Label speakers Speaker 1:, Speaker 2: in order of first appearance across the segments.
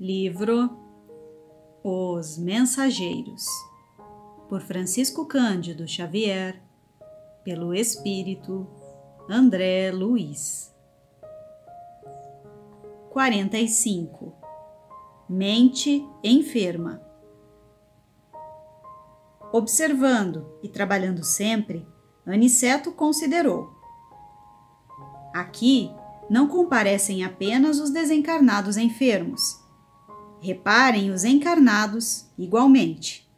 Speaker 1: Livro Os Mensageiros, por Francisco Cândido Xavier, pelo Espírito André Luiz. 45. Mente enferma. Observando e trabalhando sempre, Aniceto considerou: aqui não comparecem apenas os desencarnados enfermos. Reparem os encarnados igualmente.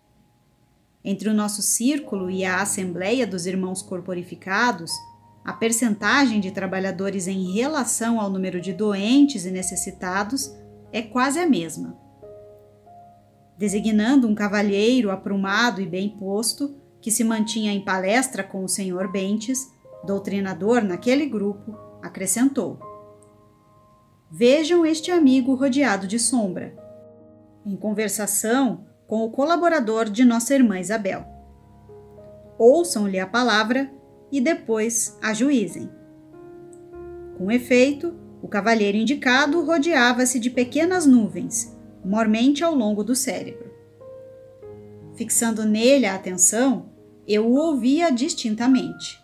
Speaker 1: Entre o nosso círculo e a assembleia dos irmãos corporificados, a percentagem de trabalhadores em relação ao número de doentes e necessitados é quase a mesma. Designando um cavalheiro aprumado e bem posto, que se mantinha em palestra com o senhor Bentes, doutrinador naquele grupo, acrescentou: vejam este amigo rodeado de sombra, em conversação com o colaborador de nossa irmã Isabel. Ouçam-lhe a palavra e depois ajuizem. Com efeito, o cavalheiro indicado rodeava-se de pequenas nuvens, mormente ao longo do cérebro. Fixando nele a atenção, eu o ouvia distintamente.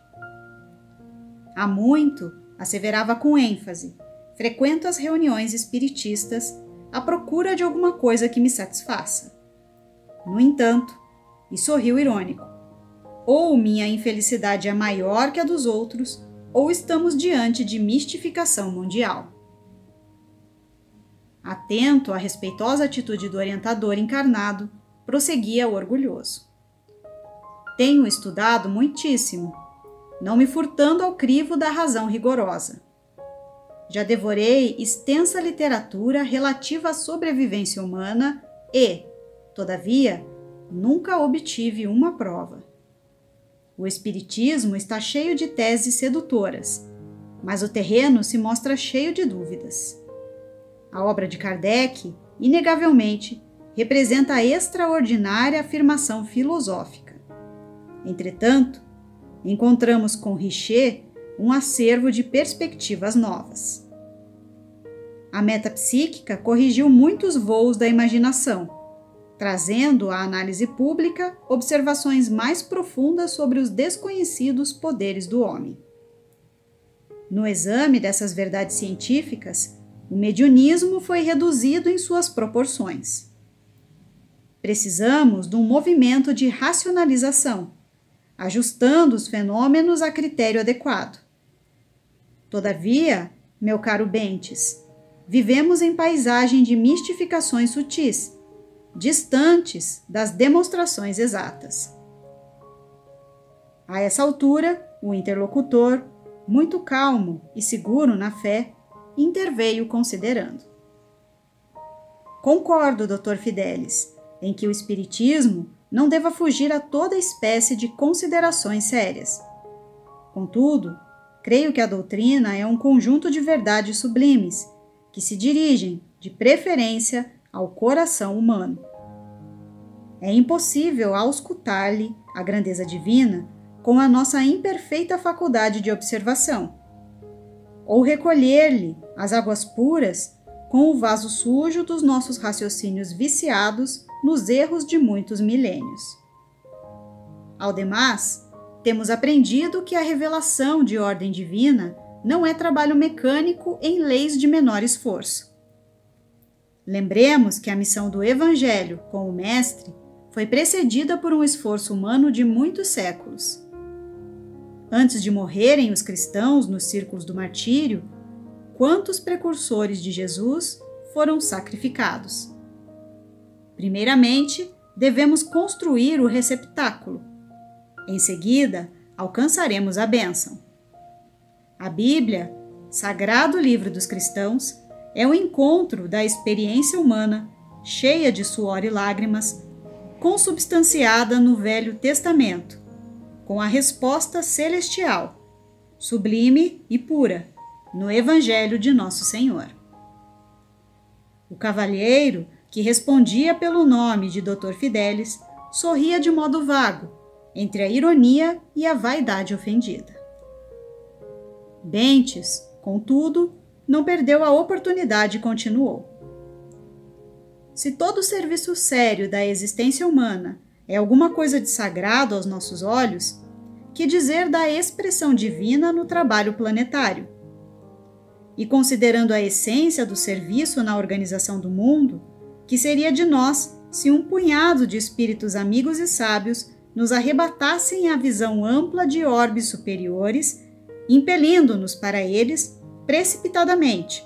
Speaker 1: Há muito, asseverava com ênfase, frequento as reuniões espiritistas à procura de alguma coisa que me satisfaça. No entanto, e sorriu irônico, ou minha infelicidade é maior que a dos outros, ou estamos diante de mistificação mundial. Atento à respeitosa atitude do orientador encarnado, prosseguia o orgulhoso: tenho estudado muitíssimo, não me furtando ao crivo da razão rigorosa. Já devorei extensa literatura relativa à sobrevivência humana e, todavia, nunca obtive uma prova. O espiritismo está cheio de teses sedutoras, mas o terreno se mostra cheio de dúvidas. A obra de Kardec, inegavelmente, representa a extraordinária afirmação filosófica. Entretanto, encontramos com Richer um acervo de perspectivas novas. A metapsíquica corrigiu muitos voos da imaginação, trazendo à análise pública observações mais profundas sobre os desconhecidos poderes do homem. No exame dessas verdades científicas, o mediunismo foi reduzido em suas proporções. Precisamos de um movimento de racionalização, ajustando os fenômenos a critério adequado. Todavia, meu caro Bentes, vivemos em paisagem de mistificações sutis, distantes das demonstrações exatas. A essa altura, o interlocutor, muito calmo e seguro na fé, interveio considerando: concordo, Dr. Fidelis, em que o espiritismo não deva fugir a toda espécie de considerações sérias. Contudo, creio que a doutrina é um conjunto de verdades sublimes, que se dirigem, de preferência, ao coração humano. É impossível auscultar-lhe a grandeza divina com a nossa imperfeita faculdade de observação, ou recolher-lhe as águas puras com o vaso sujo dos nossos raciocínios viciados nos erros de muitos milênios. Ao demais, temos aprendido que a revelação de ordem divina não é trabalho mecânico em leis de menor esforço. Lembremos que a missão do Evangelho com o Mestre foi precedida por um esforço humano de muitos séculos. Antes de morrerem os cristãos nos círculos do martírio, quantos precursores de Jesus foram sacrificados? Primeiramente, devemos construir o receptáculo. Em seguida, alcançaremos a bênção. A Bíblia, sagrado livro dos cristãos, é o encontro da experiência humana, cheia de suor e lágrimas, consubstanciada no Velho Testamento, com a resposta celestial, sublime e pura, no Evangelho de Nosso Senhor. O cavalheiro, que respondia pelo nome de Dr. Fidelis, sorria de modo vago, entre a ironia e a vaidade ofendida. Bentes, contudo, não perdeu a oportunidade e continuou: se todo o serviço sério da existência humana é alguma coisa de sagrado aos nossos olhos, que dizer da expressão divina no trabalho planetário? E considerando a essência do serviço na organização do mundo, que seria de nós se um punhado de espíritos amigos e sábios nos arrebatassem a visão ampla de orbes superiores, impelindo-nos para eles precipitadamente,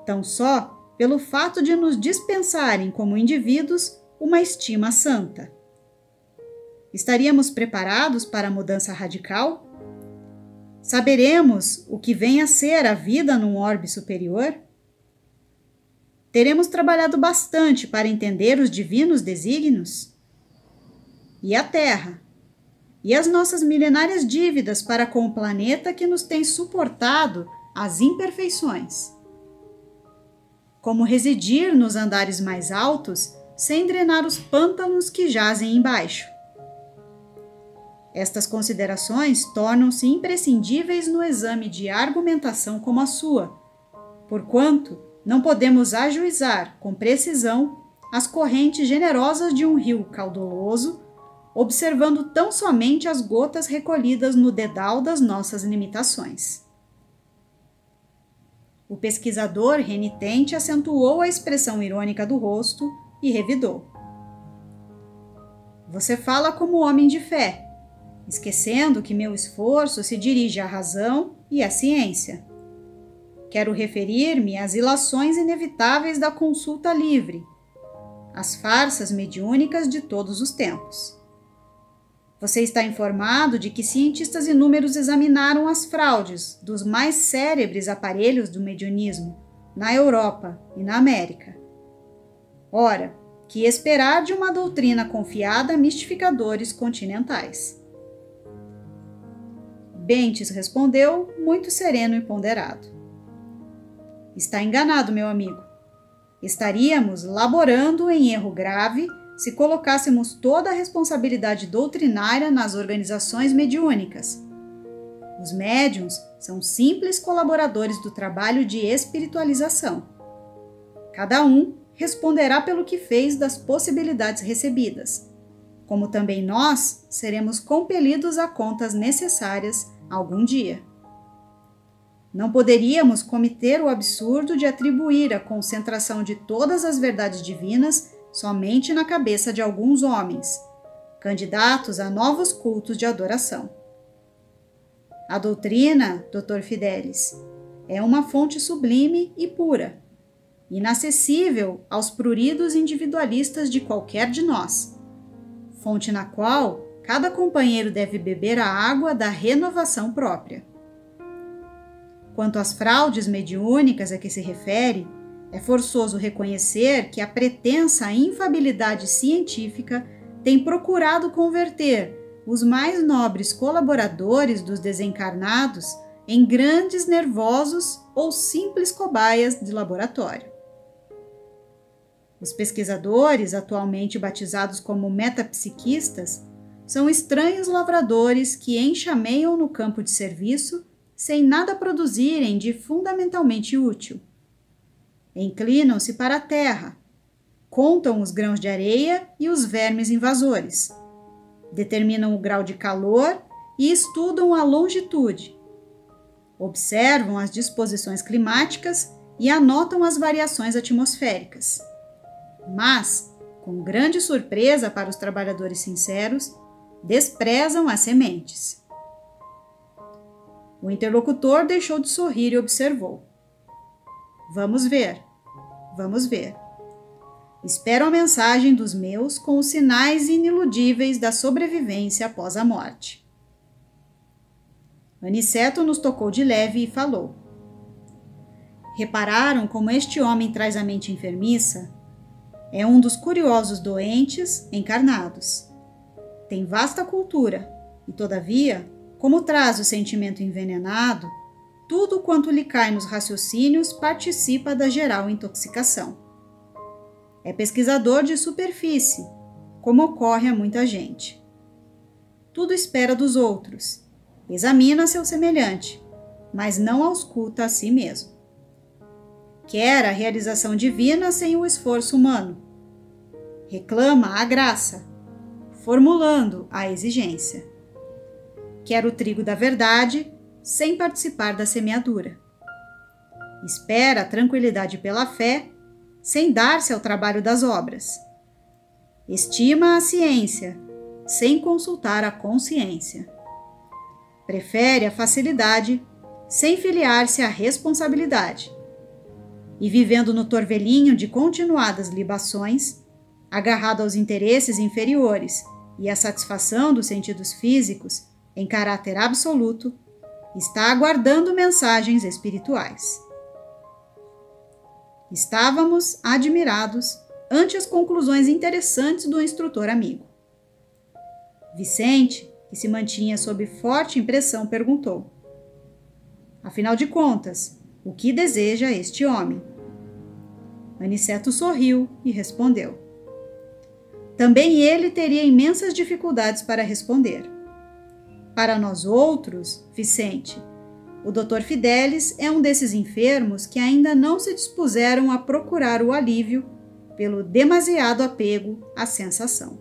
Speaker 1: tão só pelo fato de nos dispensarem como indivíduos uma estima santa? Estaríamos preparados para a mudança radical? Saberemos o que vem a ser a vida num orbe superior? Teremos trabalhado bastante para entender os divinos desígnios? E a Terra? E as nossas milenárias dívidas para com o planeta que nos tem suportado as imperfeições? Como residir nos andares mais altos sem drenar os pântanos que jazem embaixo? Estas considerações tornam-se imprescindíveis no exame de argumentação como a sua, porquanto não podemos ajuizar com precisão as correntes generosas de um rio caudaloso, observando tão somente as gotas recolhidas no dedal das nossas limitações. O pesquisador renitente acentuou a expressão irônica do rosto e revidou. Você fala como homem de fé, esquecendo que meu esforço se dirige à razão e à ciência. Quero referir-me às ilações inevitáveis da consulta livre, às farsas mediúnicas de todos os tempos. Você está informado de que cientistas inúmeros examinaram as fraudes dos mais célebres aparelhos do mediunismo na Europa e na América. Ora, que esperar de uma doutrina confiada a mistificadores continentais? Bentes respondeu, muito sereno e ponderado. Está enganado, meu amigo. Estaríamos laborando em erro grave se colocássemos toda a responsabilidade doutrinária nas organizações mediúnicas. Os médiuns são simples colaboradores do trabalho de espiritualização. Cada um responderá pelo que fez das possibilidades recebidas, como também nós seremos compelidos a contas necessárias algum dia. Não poderíamos cometer o absurdo de atribuir a concentração de todas as verdades divinas somente na cabeça de alguns homens, candidatos a novos cultos de adoração. A doutrina, Dr. Fidelis, é uma fonte sublime e pura, inacessível aos pruridos individualistas de qualquer de nós, fonte na qual cada companheiro deve beber a água da renovação própria. Quanto às fraudes mediúnicas a que se refere, é forçoso reconhecer que a pretensa infabilidade científica tem procurado converter os mais nobres colaboradores dos desencarnados em grandes nervosos ou simples cobaias de laboratório. Os pesquisadores, atualmente batizados como metapsiquistas, são estranhos lavradores que enxameiam no campo de serviço sem nada produzirem de fundamentalmente útil. Inclinam-se para a terra, contam os grãos de areia e os vermes invasores, determinam o grau de calor e estudam a longitude, observam as disposições climáticas e anotam as variações atmosféricas. Mas, com grande surpresa para os trabalhadores sinceros, desprezam as sementes. O interlocutor deixou de sorrir e observou. Vamos ver. Espero a mensagem dos meus com os sinais iniludíveis da sobrevivência após a morte. Aniceto nos tocou de leve e falou. Repararam como este homem traz a mente enfermiça? É um dos curiosos doentes encarnados. Tem vasta cultura e, todavia, como traz o sentimento envenenado, tudo quanto lhe cai nos raciocínios participa da geral intoxicação. É pesquisador de superfície, como ocorre a muita gente. Tudo espera dos outros, examina seu semelhante, mas não ausculta a si mesmo. Quer a realização divina sem o esforço humano, reclama a graça, formulando a exigência. Quer o trigo da verdade, sem participar da semeadura. Espera a tranquilidade pela fé, sem dar-se ao trabalho das obras. Estima a ciência, sem consultar a consciência. Prefere a facilidade, sem filiar-se à responsabilidade. E vivendo no torvelinho de continuadas libações, agarrado aos interesses inferiores e à satisfação dos sentidos físicos em caráter absoluto, está aguardando mensagens espirituais. Estávamos admirados ante as conclusões interessantes do instrutor amigo. Vicente, que se mantinha sob forte impressão, perguntou: afinal de contas, o que deseja este homem? Aniceto sorriu e respondeu: também ele teria imensas dificuldades para responder. Para nós outros, Vicente, o Dr. Fidelis é um desses enfermos que ainda não se dispuseram a procurar o alívio pelo demasiado apego à sensação.